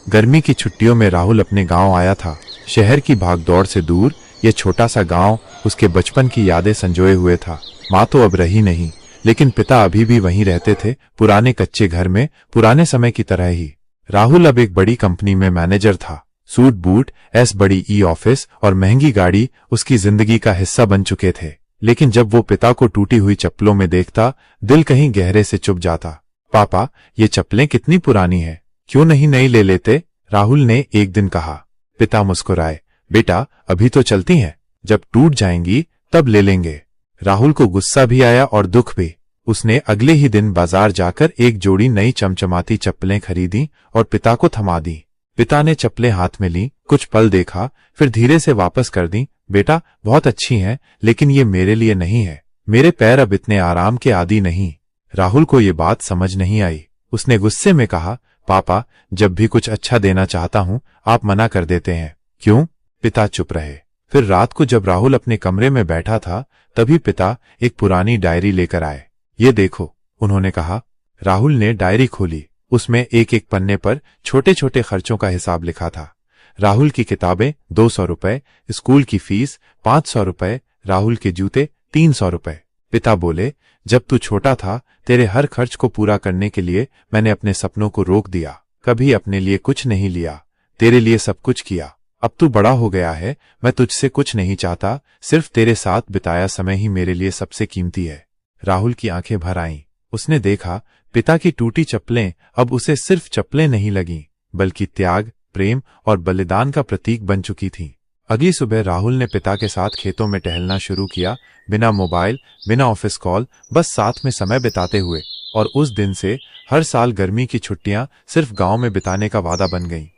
गर्मी की छुट्टियों में राहुल अपने गांव आया था। शहर की भागदौड़ से दूर यह छोटा सा गांव उसके बचपन की यादें संजोए हुए था। माँ तो अब रही नहीं, लेकिन पिता अभी भी वहीं रहते थे, पुराने कच्चे घर में, पुराने समय की तरह ही। राहुल अब एक बड़ी कंपनी में मैनेजर था। सूट बूट, बड़ी ऑफिस और महंगी गाड़ी उसकी जिंदगी का हिस्सा बन चुके थे। लेकिन जब वो पिता को टूटी हुई चप्पलों में देखता, दिल कहीं गहरे से चुभ जाता। पापा, ये चप्पलें कितनी पुरानी हैं, क्यों नहीं नई ले लेते? राहुल ने एक दिन कहा। पिता मुस्कुराए। बेटा, अभी तो चलती हैं, जब टूट जाएंगी तब ले लेंगे। राहुल को गुस्सा भी आया और दुख भी। उसने अगले ही दिन बाजार जाकर एक जोड़ी नई चमचमाती चप्पलें खरीदी और पिता को थमा दी। पिता ने चप्पलें हाथ में ली, कुछ पल देखा, फिर धीरे से वापस कर दी। बेटा, बहुत अच्छी हैं, लेकिन ये मेरे लिए नहीं है। मेरे पैर अब इतने आराम के आदी नहीं। राहुल को ये बात समझ नहीं आई। उसने गुस्से में कहा, पापा, जब भी कुछ अच्छा देना चाहता हूं, आप मना कर देते हैं, क्यों? पिता चुप रहे। फिर रात को जब राहुल अपने कमरे में बैठा था, तभी पिता एक पुरानी डायरी लेकर आए। ये देखो, उन्होंने कहा। राहुल ने डायरी खोली। उसमें एक एक पन्ने पर छोटे छोटे खर्चों का हिसाब लिखा था। राहुल की किताबें 200 रुपए, स्कूल की फीस 500 रुपए, राहुल के जूते 300 रुपए। पिता बोले, जब तू छोटा था, तेरे हर खर्च को पूरा करने के लिए मैंने अपने सपनों को रोक दिया। कभी अपने लिए कुछ नहीं लिया, तेरे लिए सब कुछ किया। अब तू बड़ा हो गया है, मैं तुझसे कुछ नहीं चाहता, सिर्फ तेरे साथ बिताया समय ही मेरे लिए सबसे कीमती है। राहुल की आंखें भर आईं। उसने देखा, पिता की टूटी चप्पलें अब उसे सिर्फ चप्पलें नहीं लगीं, बल्कि त्याग, प्रेम और बलिदान का प्रतीक बन चुकी थीं। अगली सुबह राहुल ने पिता के साथ खेतों में टहलना शुरू किया, बिना मोबाइल, बिना ऑफिस कॉल, बस साथ में समय बिताते हुए। और उस दिन से हर साल गर्मी की छुट्टियां सिर्फ गांव में बिताने का वादा बन गईं।